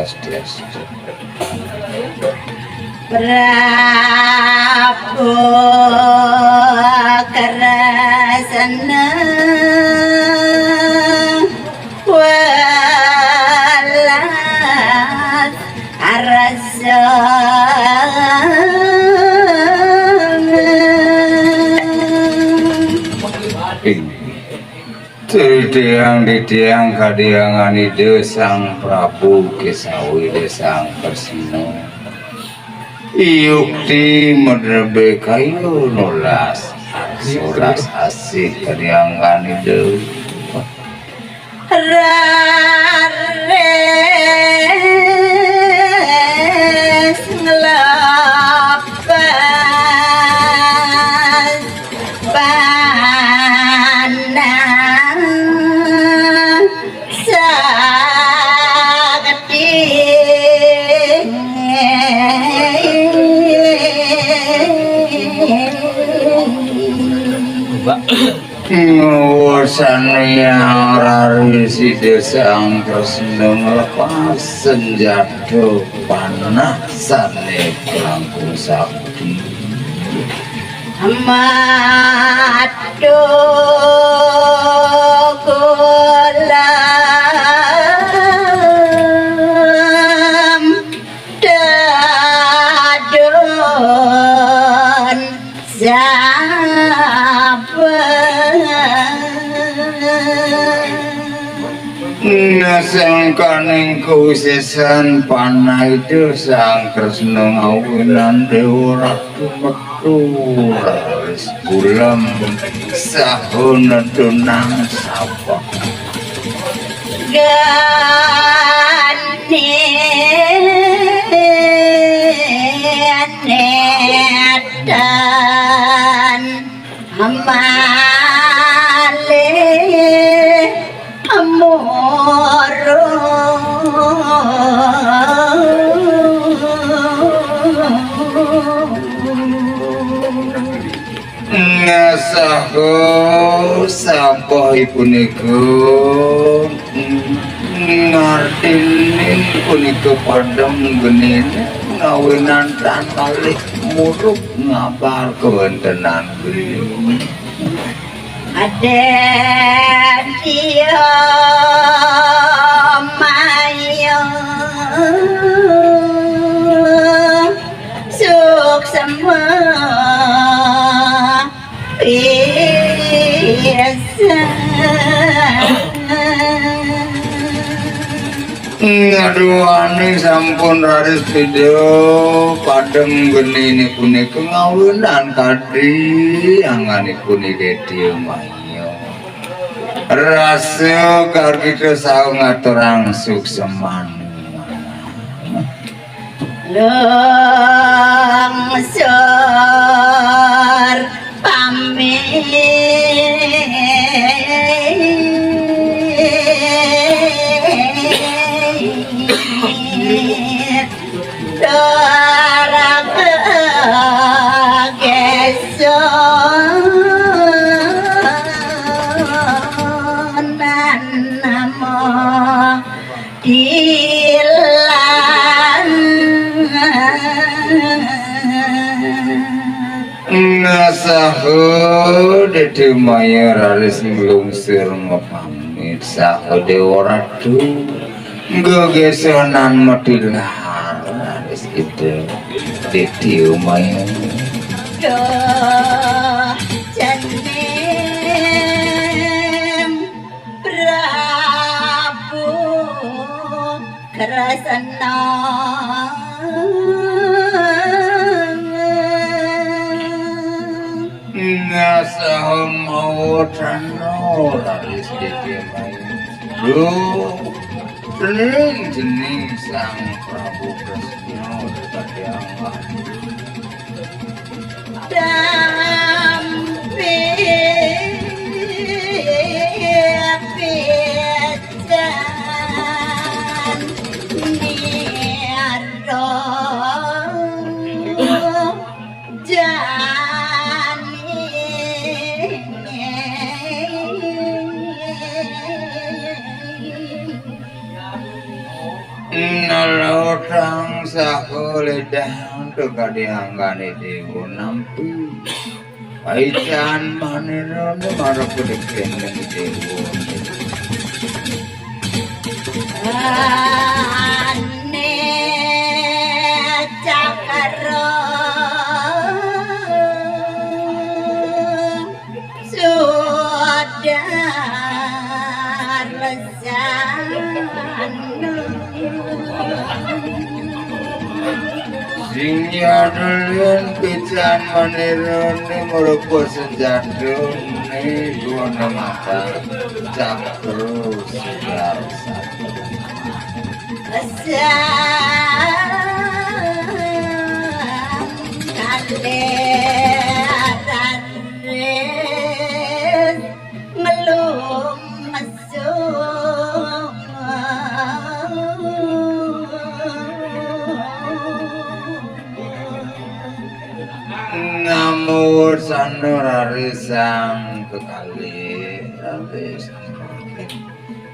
Swastiastu. Prabu Karasana walas arasa Tiang kadiangan ide sang Prabu Kesawi desang Persino Yukti medrebe kayu nolas solas asih kadiangan ide rares ngelapas pandang sakti Ngawasanya rari si desang Kresna ngelepas senjata panasane pelangkung sakti Amado kolam dadon Nasang kaning kusesan panah itu sang Kresna ngawunan Dewa Ratu Metu raris bulam sahuna dunang sapa ganetan amale amoro ngasaho sampai punika ngartinin punika padang genin ngawinan tanalih muruk ngabar kewontenan beliau ada dia mayo suksama biasa ngaduane sampun raris video padang genine punika ngawunan kadhi anganipun Dedhi Mayo rasa kargita saung ngaturang sukseman longsor pamit Daraga gesonan namo dilang ngasaho Dedhi Mayo raris nglungsir ngepamit saha Dewa Ratu gegesonan medhilah raris itu Dedhi Mayo doh janem Prabu Karasana ngasaho mawatana raris Dedhi Mayo jening sang Prabu Kresna Kadiangan Nalotang sakuledang tukadianggani dewa nampi Paican manero marap kedekeng dewa ane cakaro sudah Singya dalian pican manero marap sejadung dua mata cakro segar satu Namo sanurarisang kekali raris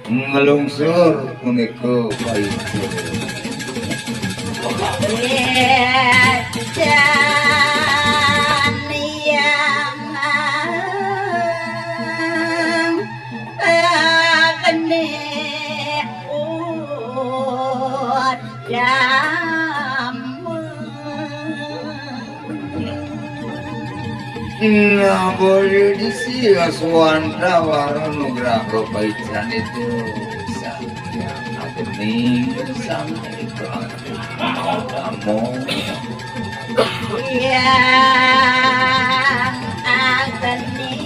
ngelungsur puniko paicu Nggak boleh disiaswan tawar nugraho paican itu yang ageni sampai kelak mau kamu yang ageni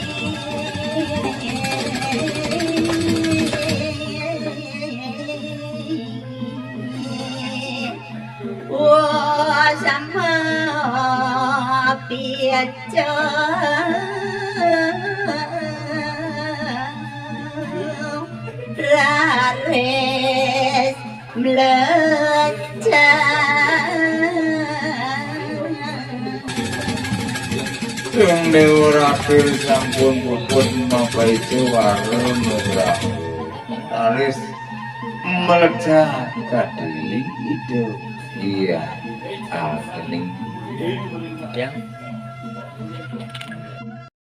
wah sama piaco rares melecat Tung deuratur sampun puput mapaicu warung nugraho taris melecat kadeli itu iya ageni yang